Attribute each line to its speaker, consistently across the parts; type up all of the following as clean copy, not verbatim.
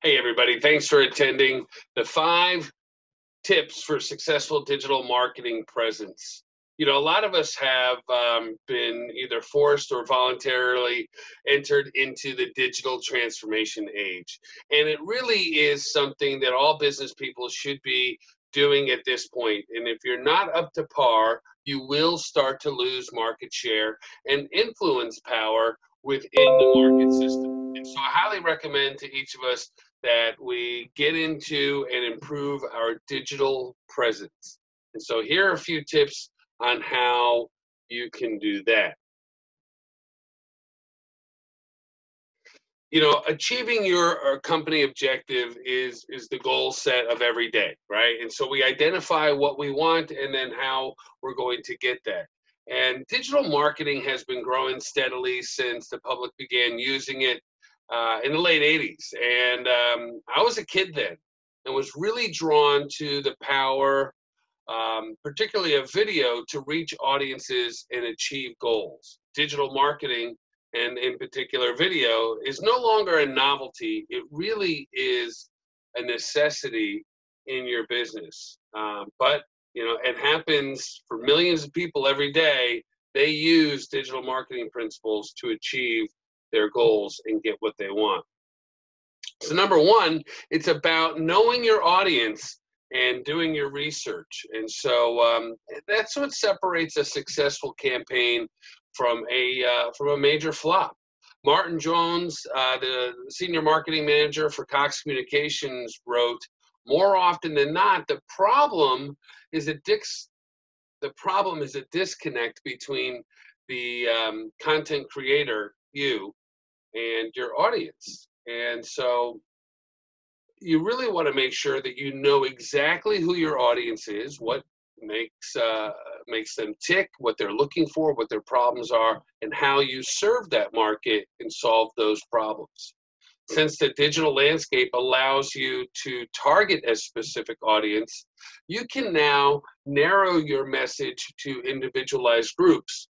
Speaker 1: Hey, everybody. Thanks for attending the 5 tips for successful digital marketing presence. A lot of us have been either forced or voluntarily entered into the digital transformation age. And it really is something that all business people should be doing at this point. And if you're not up to par, you will start to lose market share and influence power within the market system. And so I highly recommend to each of us that we get into and improve our digital presence. And so here are a few tips on how you can do that. Achieving your company objective is the goal set of every day, right? And so we identify what we want and then how we're going to get that. And digital marketing has been growing steadily since the public began using it in the late 80s. And I was a kid then and was really drawn to the power, particularly of video, to reach audiences and achieve goals. Digital marketing, and in particular video, is no longer a novelty. It really is a necessity in your business. But it happens for millions of people every day. They use digital marketing principles to achieve their goals and get what they want. So number one, it's about knowing your audience and doing your research. And so that's what separates a successful campaign from a major flop. Martin Jones, the senior marketing manager for Cox Communications, wrote, "More often than not, the problem is a disconnect between the content creator, you, and your audience." And so you really want to make sure that you know exactly who your audience is, what makes them tick, what they're looking for, what their problems are, and how you serve that market and solve those problems. Since the digital landscape allows you to target a specific audience, you can now narrow your message to individualized groups.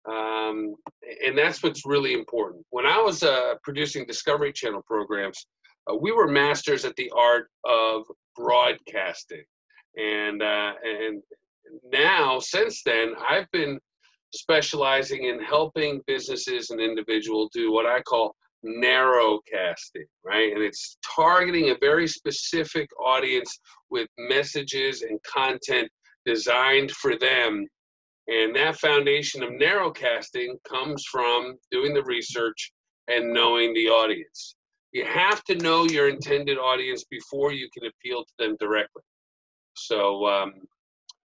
Speaker 1: And that's what's really important. When I was producing Discovery Channel programs, we were masters at the art of broadcasting. And now, since then, I've been specializing in helping businesses and individuals do what I call narrow casting, right? And it's targeting a very specific audience with messages and content designed for them. And that foundation of narrow casting comes from doing the research and knowing the audience. You have to know your intended audience before you can appeal to them directly. So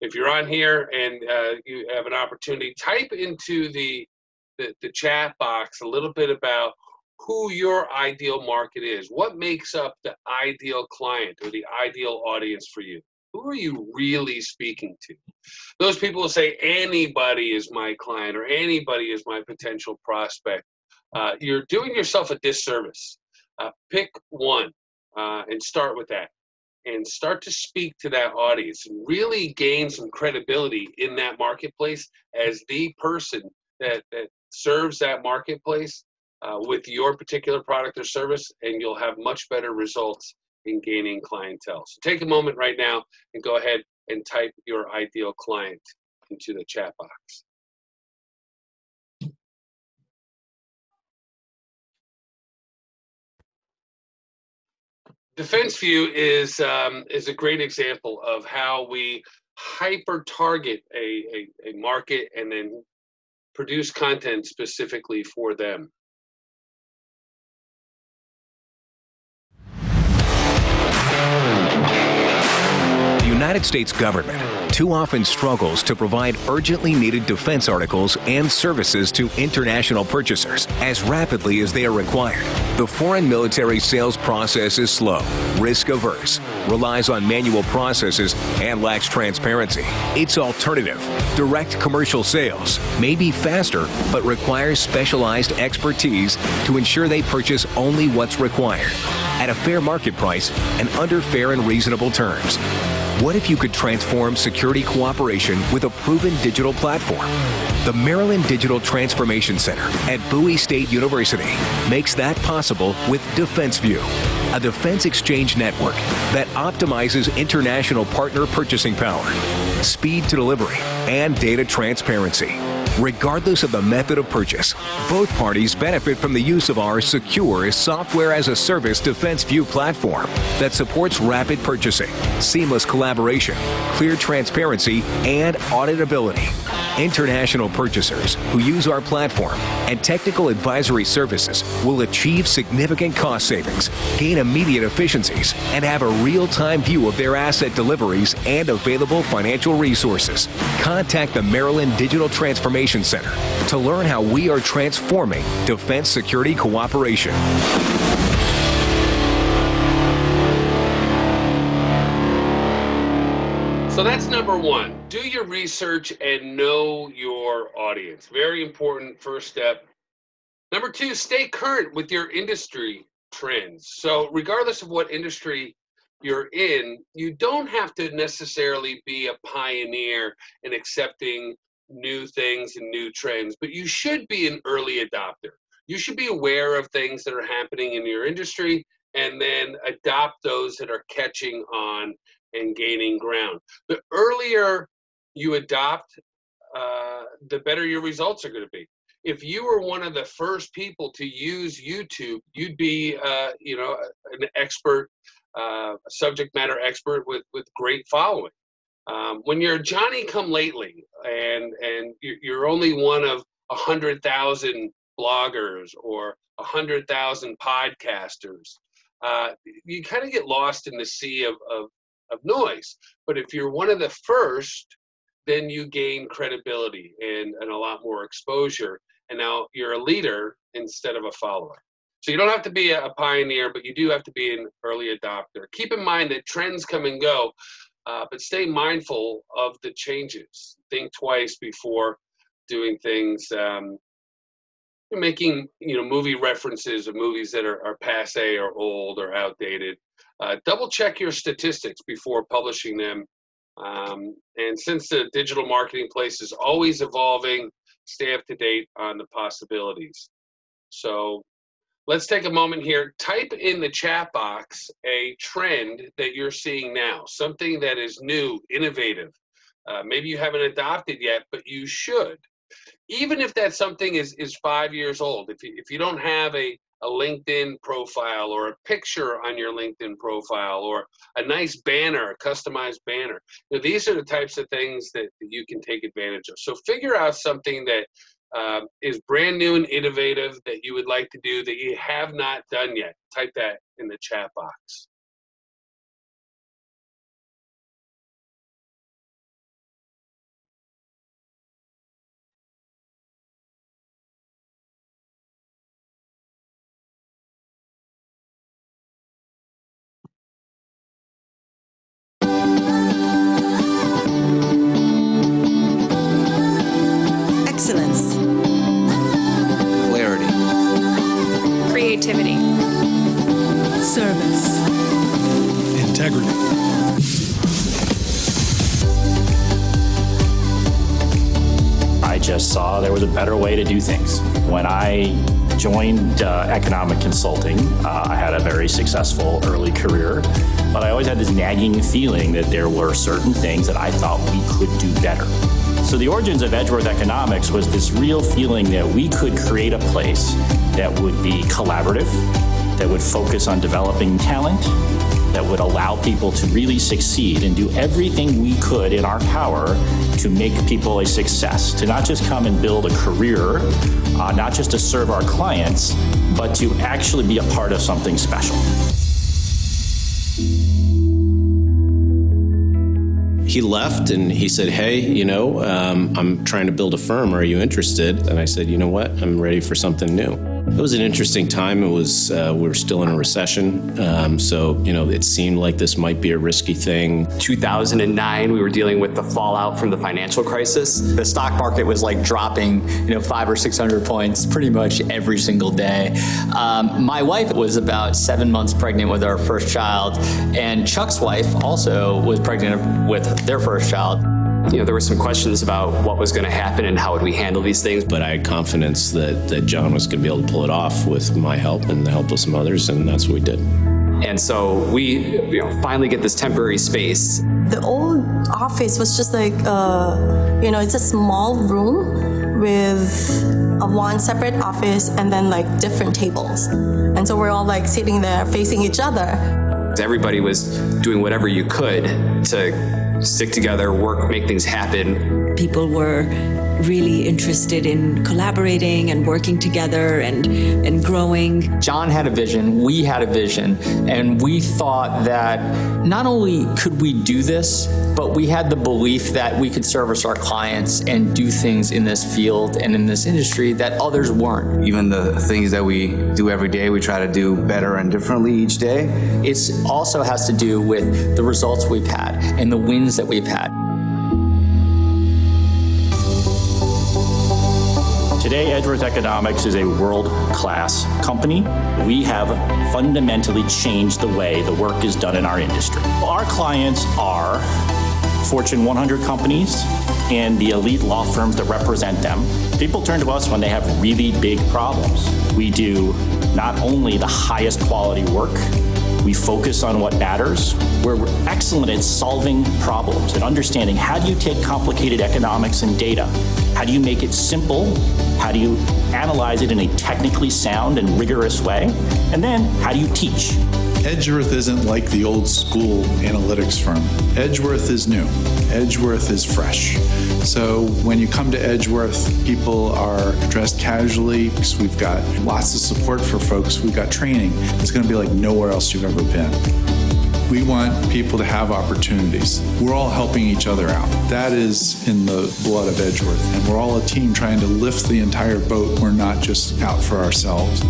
Speaker 1: if you're on here and you have an opportunity, type into the chat box a little bit about who your ideal market is. What makes up the ideal client or the ideal audience for you? Who are you really speaking to? Those people will say, anybody is my client or anybody is my potential prospect. You're doing yourself a disservice. Pick one and start with that. And start to speak to that audience and really gain some credibility in that marketplace as the person that serves that marketplace with your particular product or service, and you'll have much better results in gaining clientele. So take a moment right now and go ahead and type your ideal client into the chat box. Defense View is a great example of how we hyper target a market and then produce content specifically for them.
Speaker 2: The United States government too often struggles to provide urgently needed defense articles and services to international purchasers as rapidly as they are required. The foreign military sales process is slow, risk-averse, relies on manual processes, and lacks transparency. Its alternative, direct commercial sales, may be faster but requires specialized expertise to ensure they purchase only what's required at a fair market price and under fair and reasonable terms. What if you could transform security cooperation with a proven digital platform? The Maryland Digital Transformation Center at Bowie State University makes that possible with Defense View. a defense exchange network that optimizes international partner purchasing power, speed to delivery, and data transparency. Regardless of the method of purchase, both parties benefit from the use of our secure software-as-a-service Defense View platform that supports rapid purchasing, seamless collaboration, clear transparency, and auditability. International purchasers who use our platform and technical advisory services will achieve significant cost savings, gain immediate efficiencies, and have a real-time view of their asset deliveries and available financial resources. Contact the Maryland Digital Transformation Center to learn how we are transforming defense security cooperation.
Speaker 1: So that's number one. Do your research and know your audience. Very important first step. Number two, stay current with your industry trends. So regardless of what industry you're in, you don't have to necessarily be a pioneer in accepting new things and new trends, but you should be an early adopter. You should be aware of things that are happening in your industry and then adopt those that are catching on and gaining ground. The earlier you adopt, the better your results are going to be. If you were one of the first people to use YouTube, you'd be, an expert, a subject matter expert with great following. When you're Johnny-come-lately and you're only one of 100,000 bloggers or 100,000 podcasters, you kind of get lost in the sea of noise. But if you're one of the first, then you gain credibility and a lot more exposure. And now you're a leader instead of a follower. So you don't have to be a pioneer, but you do have to be an early adopter. Keep in mind that trends come and go, but stay mindful of the changes. Think twice before doing things. Making movie references of movies that are passé or old or outdated. Double check your statistics before publishing them. And since the digital marketing place is always evolving, stay up to date on the possibilities. So let's take a moment here. Type in the chat box a trend that you're seeing now, something that is new, innovative. Maybe you haven't adopted yet, but you should. Even if that something is 5 years old, if you don't have a LinkedIn profile or a picture on your LinkedIn profile or a nice banner, a customized banner, these are the types of things that you can take advantage of. So figure out something that is brand new and innovative that you would like to do that you have not done yet. Type that in the chat box.
Speaker 3: Excellence.
Speaker 4: Clarity.
Speaker 5: Creativity.
Speaker 3: Service.
Speaker 6: Integrity.
Speaker 7: I just saw there was a better way to do things. When I joined economic consulting, I had a very successful early career, but I always had this nagging feeling that there were certain things that I thought we could do better. So the origins of Edgeworth Economics was this real feeling that we could create a place that would be collaborative, that would focus on developing talent, that would allow people to really succeed and do everything we could in our power to make people a success, to not just come and build a career, not just to serve our clients, but to actually be a part of something special.
Speaker 4: He left and he said, hey, I'm trying to build a firm. Are you interested? And I said, you know what? I'm ready for something new. It was an interesting time. It was, we were still in a recession. So it seemed like this might be a risky thing.
Speaker 8: 2009, we were dealing with the fallout from the financial crisis. The stock market was like dropping, 500 or 600 points pretty much every single day. My wife was about 7 months pregnant with our first child, and Chuck's wife also was pregnant with their first child. There were some questions about what was going to happen and how would we handle these things.
Speaker 4: But I had confidence that John was going to be able to pull it off with my help and the help of some others, and that's what we did.
Speaker 8: And so we finally get this temporary space.
Speaker 3: The old office was just like, it's a small room with one separate office and then like different tables. And so we're all like sitting there facing each other.
Speaker 8: Everybody was doing whatever you could to stick together, work, make things happen.
Speaker 9: People were really interested in collaborating and working together and growing.
Speaker 8: John had a vision, we had a vision, and we thought that not only could we do this, but we had the belief that we could service our clients and do things in this field and in this industry that others weren't.
Speaker 10: Even the things that we do every day, we try to do better and differently each day.
Speaker 8: It also has to do with the results we've had and the wins that we've had.
Speaker 7: Today, Edgeworth Economics is a world-class company. We have fundamentally changed the way the work is done in our industry. Our clients are Fortune 100 companies and the elite law firms that represent them. People turn to us when they have really big problems. We do not only the highest quality work, we focus on what matters. We're excellent at solving problems and understanding how do you take complicated economics and data? How do you make it simple? How do you analyze it in a technically sound and rigorous way? And then how do you teach?
Speaker 6: Edgeworth isn't like the old school analytics firm. Edgeworth is new. Edgeworth is fresh. So when you come to Edgeworth, people are dressed casually because we've got lots of support for folks. We've got training. It's going to be like nowhere else you've ever been. We want people to have opportunities. We're all helping each other out. That is in the blood of Edgeworth. And we're all a team trying to lift the entire boat. We're not just out for ourselves.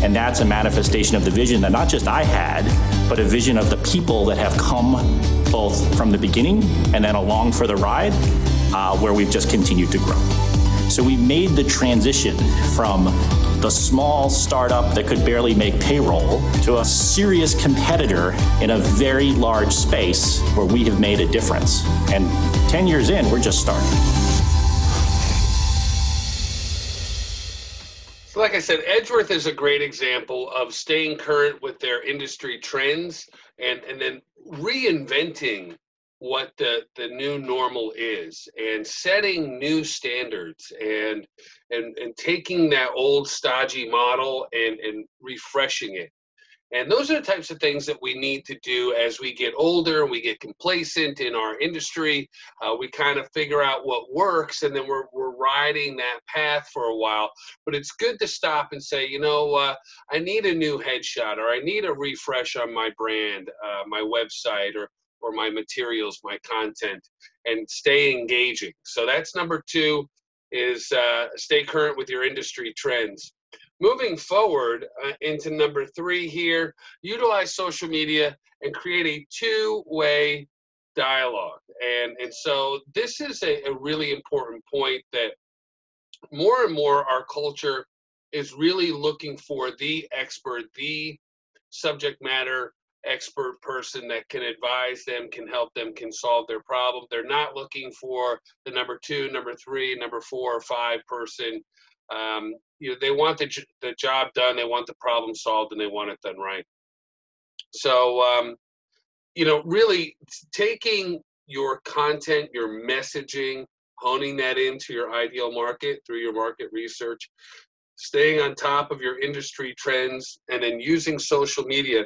Speaker 7: And that's a manifestation of the vision that not just I had, but a vision of the people that have come both from the beginning and then along for the ride, where we've just continued to grow. So we made the transition from the small startup that could barely make payroll to a serious competitor in a very large space where we have made a difference. And 10 years in, we're just starting.
Speaker 1: So like I said, Edgeworth is a great example of staying current with their industry trends and then reinventing what the new normal is and setting new standards and taking that old stodgy model and refreshing it. And those are the types of things that we need to do as we get older and we get complacent in our industry. We kind of figure out what works, and then we're riding that path for a while. But it's good to stop and say, I need a new headshot, or I need a refresh on my brand, my website, or my materials, my content, and stay engaging. So that's number 2, is stay current with your industry trends. Moving forward into number 3 here, utilize social media and create a two-way dialogue. And so this is a really important point, that more and more our culture is really looking for the expert, the subject matter expert person that can advise them, can help them, can solve their problem. They're not looking for the number 2, number 3, number 4 or 5 person. They want the job done, they want the problem solved, and they want it done right. So, really taking your content, your messaging, honing that into your ideal market through your market research, staying on top of your industry trends, and then using social media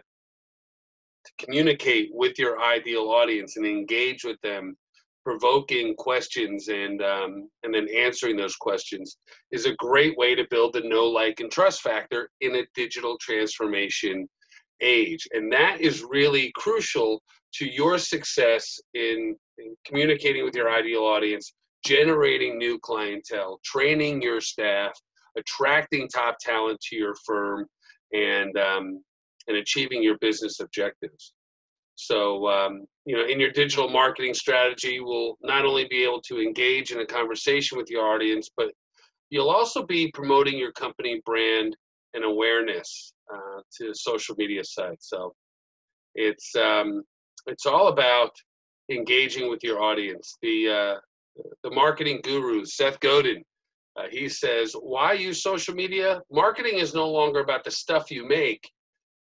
Speaker 1: to communicate with your ideal audience and engage with them, provoking questions and then answering those questions is a great way to build the know, like, and trust factor in a digital transformation age. And that is really crucial to your success in communicating with your ideal audience, generating new clientele, training your staff, attracting top talent to your firm, and achieving your business objectives. So, in your digital marketing strategy, will not only be able to engage in a conversation with your audience, but you'll also be promoting your company brand and awareness to social media sites. So it's all about engaging with your audience. The marketing guru, Seth Godin, he says, why use social media? Marketing is no longer about the stuff you make.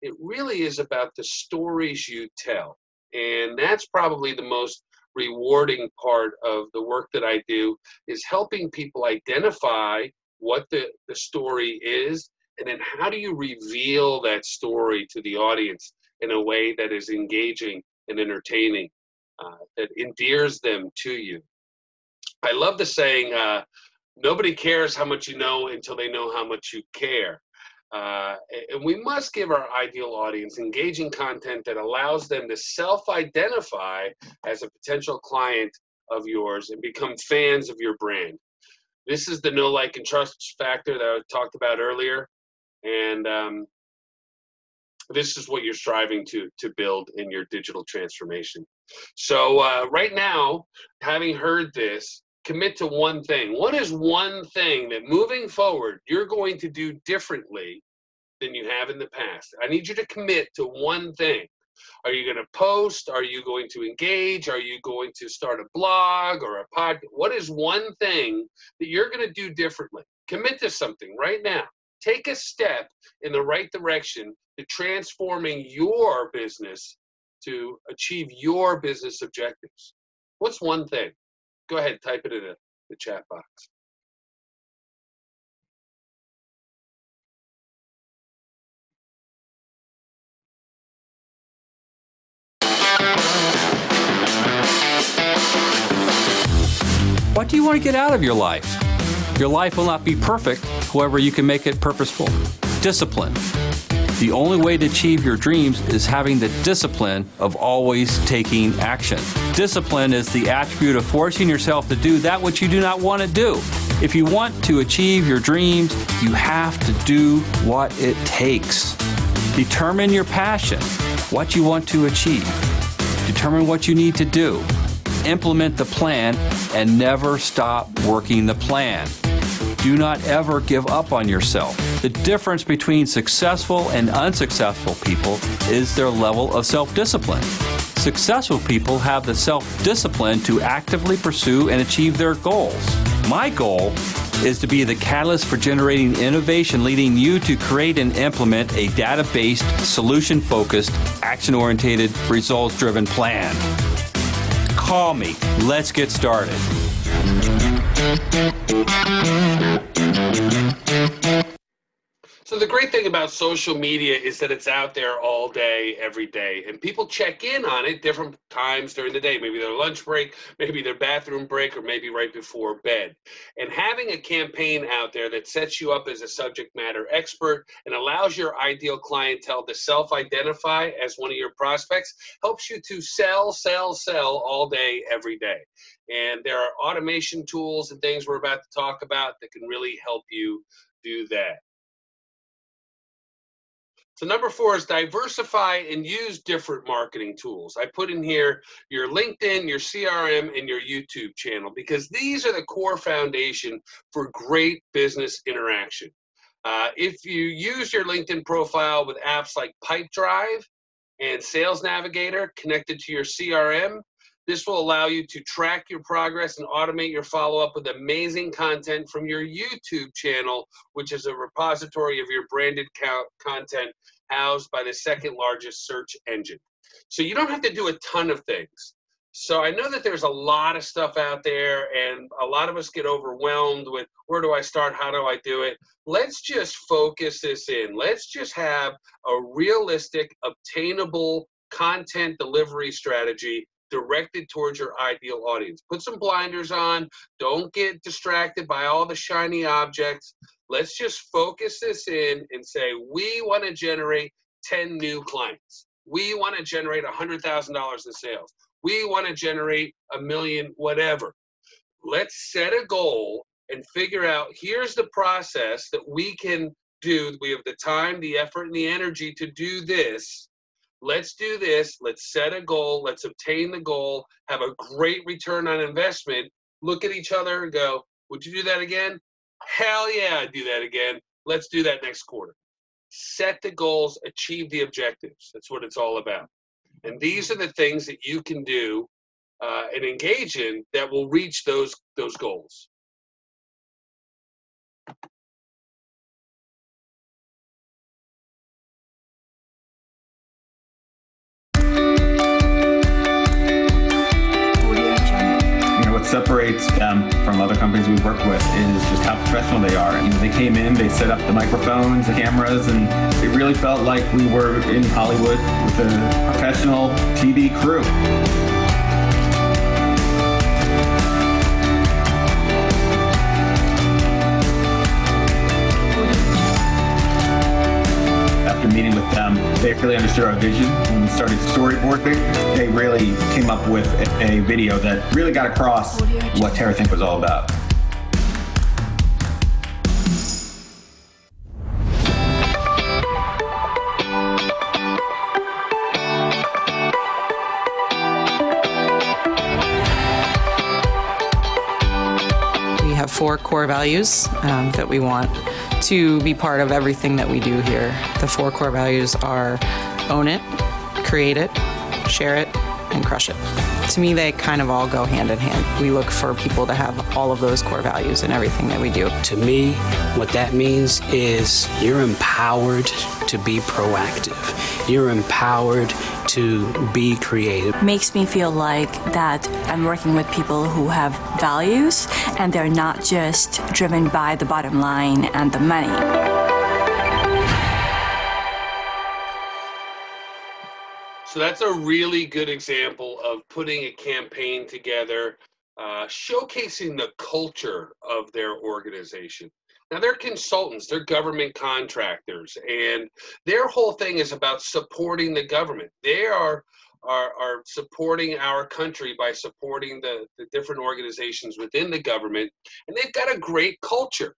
Speaker 1: it really is about the stories you tell. And that's probably the most rewarding part of the work that I do, is helping people identify what the story is, and then how do you reveal that story to the audience in a way that is engaging and entertaining, that endears them to you. I love the saying, nobody cares how much you know until they know how much you care. And we must give our ideal audience engaging content that allows them to self-identify as a potential client of yours and become fans of your brand. This is the know, like, and trust factor that I talked about earlier. And this is what you're striving to build in your digital transformation. So right now, having heard this, commit to one thing. What is one thing that moving forward you're going to do differently than you have in the past? I need you to commit to one thing. Are you going to post? Are you going to engage? Are you going to start a blog or a podcast? What is one thing that you're going to do differently? Commit to something right now. Take a step in the right direction to transforming your business to achieve your business objectives. What's one thing? Go ahead, type it in the chat box.
Speaker 11: What do you want to get out of your life? Your life will not be perfect, however, you can make it purposeful. Discipline. The only way to achieve your dreams is having the discipline of always taking action. Discipline is the attribute of forcing yourself to do that which you do not want to do. If you want to achieve your dreams, you have to do what it takes. Determine your passion, what you want to achieve. Determine what you need to do. Implement the plan and never stop working the plan. Do not ever give up on yourself. The difference between successful and unsuccessful people is their level of self-discipline. Successful people have the self-discipline to actively pursue and achieve their goals. My goal is to be the catalyst for generating innovation, leading you to create and implement a data-based, solution-focused, action-oriented, results-driven plan. Call me. Let's get started.
Speaker 1: So the great thing about social media is that it's out there all day, every day, and people check in on it different times during the day, maybe their lunch break, maybe their bathroom break, or maybe right before bed. And having a campaign out there that sets you up as a subject matter expert and allows your ideal clientele to self-identify as one of your prospects helps you to sell all day, every day. And there are automation tools and things we're about to talk about that can really help you do that. So number 4 is diversify and use different marketing tools. I put in here your LinkedIn, your CRM, and your YouTube channel, because these are the core foundation for great business interaction. If you use your LinkedIn profile with apps like Pipedrive and Sales Navigator connected to your CRM, this will allow you to track your progress and automate your follow-up with amazing content from your YouTube channel, which is a repository of your branded content housed by the second largest search engine. So you don't have to do a ton of things. So I know that there's a lot of stuff out there, and a lot of us get overwhelmed with, where do I start? How do I do it? Let's just focus this in. Let's just have a realistic, obtainable content delivery strategy directed towards your ideal audience. Put some blinders on. Don't get distracted by all the shiny objects. Let's just focus this in and say, we want to generate 10 new clients. We want to generate $100,000 in sales. We want to generate $1 million, whatever. Let's set a goal and figure out, here's the process that we can do. We have the time, the effort, and the energy to do this. Let's do this. Let's set a goal. Let's obtain the goal. Have a great return on investment. Look at each other and go, would you do that again? Hell yeah, I'd do that again. Let's do that next quarter. Set the goals, achieve the objectives. That's what it's all about. And these are the things that you can do and engage in that will reach those goals.
Speaker 12: separates them from other companies we've worked with is just how professional they are. You know, they came in, they set up the microphones, the cameras, and it really felt like we were in Hollywood with a professional TV crew. After meeting with them, they really understood our vision. When we started storyboarding, they really came up with a video that really got across what TerraThink was all about.
Speaker 13: We have 4 core values that we want to be part of everything that we do here. The 4 core values are own it, create it, share it, and crush it. To me, they kind of all go hand in hand. We look for people to have all of those core values in everything that we do.
Speaker 14: To me, what that means is you're empowered to be proactive. You're empowered to be creative.
Speaker 15: Makes me feel like that I'm working with people who have values and they're not just driven by the bottom line and the money.
Speaker 1: So that's a really good example of putting a campaign together, showcasing the culture of their organization. Now, they're consultants, they're government contractors, and their whole thing is about supporting the government. They are supporting our country by supporting the different organizations within the government, and they've got a great culture.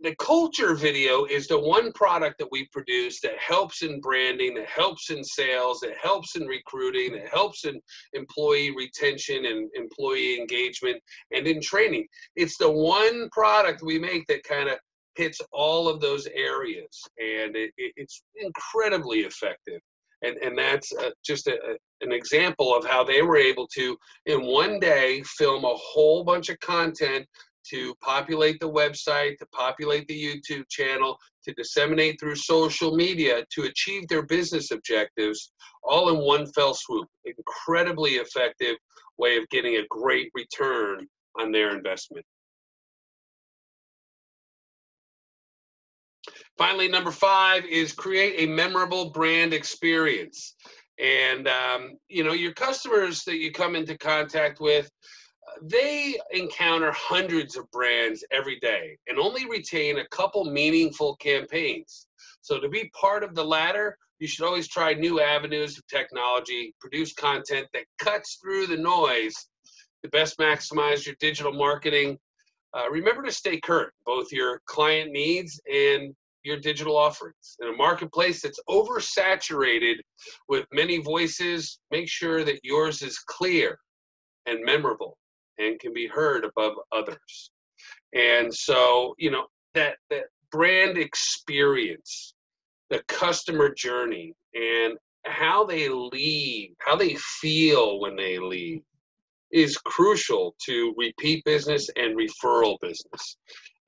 Speaker 1: The culture video is the one product that we produce that helps in branding, that helps in sales, that helps in recruiting, that helps in employee retention and employee engagement and in training. It's the one product we make that kind of hits all of those areas, and it's incredibly effective. And that's just an example of how they were able to, in one day, film a whole bunch of content to populate the website, to populate the YouTube channel, to disseminate through social media, to achieve their business objectives, all in one fell swoop. Incredibly effective way of getting a great return on their investment. Finally, number 5 is create a memorable brand experience. And, you know, your customers that you come into contact with, they encounter hundreds of brands every day and only retain a couple meaningful campaigns. So to be part of the latter, you should always try new avenues of technology, produce content that cuts through the noise to best maximize your digital marketing. Remember to stay current, both your client needs and your digital offerings. In a marketplace that's oversaturated with many voices, make sure that yours is clear and memorable and can be heard above others. And so, you know, that brand experience, the customer journey, and how they leave, how they feel when they leave, is crucial to repeat business and referral business.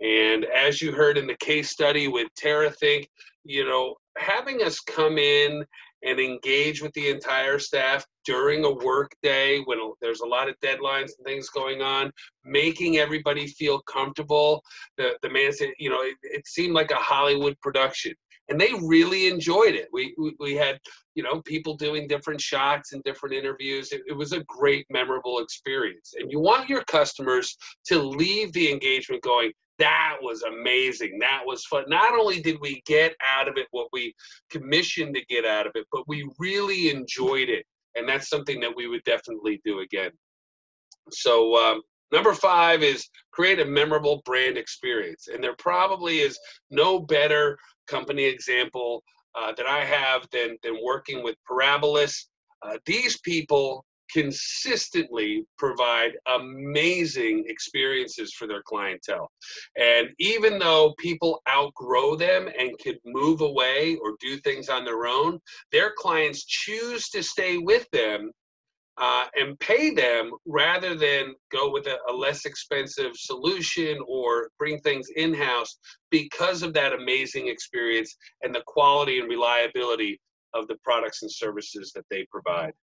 Speaker 1: And as you heard in the case study with TerraThink, you know, having us come in and engage with the entire staff during a work day when there's a lot of deadlines and things going on, making everybody feel comfortable. The man said, you know, it seemed like a Hollywood production, and they really enjoyed it. We had, you know, people doing different shots and different interviews. It was a great, memorable experience. And you want your customers to leave the engagement going, that was amazing. That was fun. Not only did we get out of it what we commissioned to get out of it, but we really enjoyed it. And that's something that we would definitely do again. So number 5 is create a memorable brand experience. And there probably is no better company example that I have than working with Parabolis. These people consistently provide amazing experiences for their clientele. And even though people outgrow them and could move away or do things on their own, their clients choose to stay with them and pay them rather than go with a less expensive solution or bring things in-house because of that amazing experience and the quality and reliability of the products and services that they provide.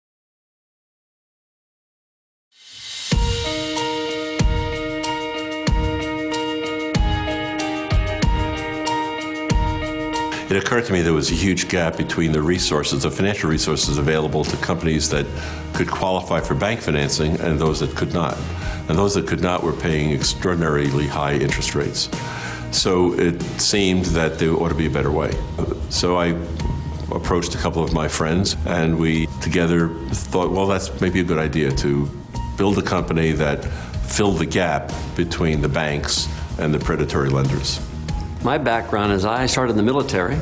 Speaker 16: it occurred to me there was a huge gap between the resources, the financial resources available to companies that could qualify for bank financing and those that could not. And those that could not were paying extraordinarily high interest rates. So it seemed that there ought to be a better way. So I approached a couple of my friends, and we together thought, well, that's maybe a good idea to build a company that filled the gap between the banks and the predatory lenders.
Speaker 17: My background is I started in the military,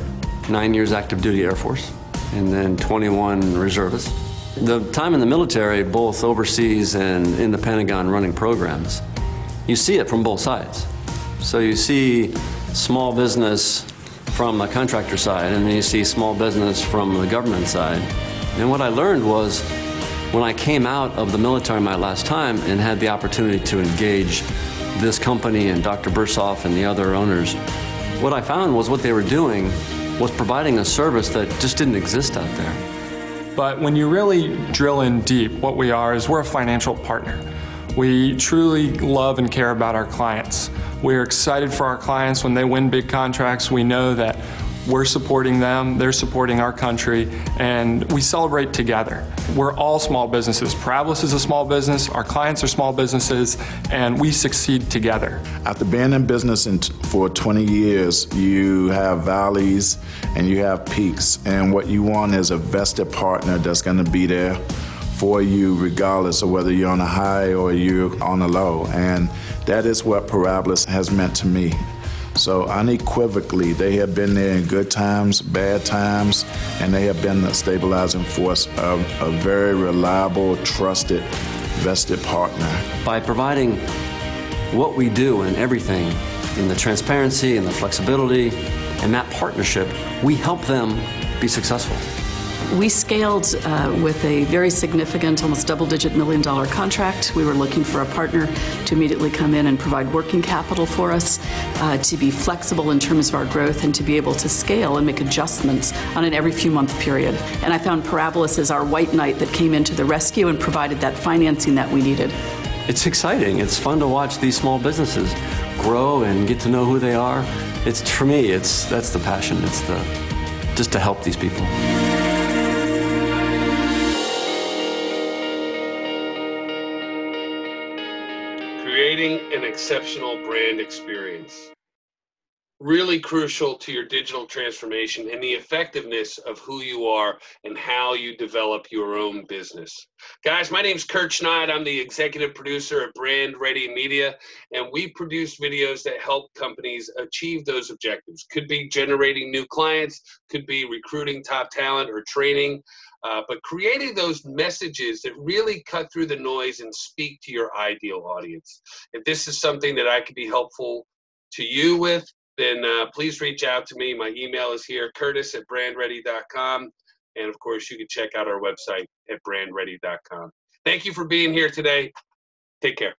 Speaker 17: 9 years active duty Air Force, and then 21 reservists. The time in the military, both overseas and in the Pentagon running programs, you see it from both sides. So you see small business from the contractor side, and then you see small business from the government side. And what I learned was, when I came out of the military my last time and had the opportunity to engage this company and Dr. Bursoff and the other owners, what I found was what they were doing was providing a service that just didn't exist out there.
Speaker 18: But when you really drill in deep, what we are is we're a financial partner. We truly love and care about our clients. We're excited for our clients when they win big contracts. We know that we're supporting them, they're supporting our country, and we celebrate together. We're all small businesses. Parabolis is a small business, our clients are small businesses, and we succeed together.
Speaker 19: After being in business for 20 years, you have valleys and you have peaks, and what you want is a vested partner that's going to be there for you regardless of whether you're on a high or you're on a low, and that is what Parabolis has meant to me. So unequivocally, they have been there in good times, bad times, and they have been a stabilizing force of a very reliable, trusted, vested partner.
Speaker 17: By providing what we do and everything, and the transparency and the flexibility and that partnership, we help them be successful.
Speaker 20: We scaled with a very significant, almost double-digit million-dollar contract. We were looking for a partner to immediately come in and provide working capital for us, to be flexible in terms of our growth, and to be able to scale and make adjustments on an every few month period. And I found Parabolis as our white knight that came into the rescue and provided that financing that we needed.
Speaker 17: It's exciting. It's fun to watch these small businesses grow and get to know who they are. It's, for me, that's the passion. It's just to help these people.
Speaker 1: Creating an exceptional brand experience. Really crucial to your digital transformation and the effectiveness of who you are and how you develop your own business. Guys, my name is KurtSchneid. I'm the executive producer of Brand Ready Media, and we produce videos that help companies achieve those objectives. Could be generating new clients, could be recruiting top talent or training, but creating those messages that really cut through the noise and speak to your ideal audience. If this is something that I could be helpful to you with, then please reach out to me. My email is here, curtis@brandready.com. And of course, you can check out our website at brandready.com. Thank you for being here today. Take care.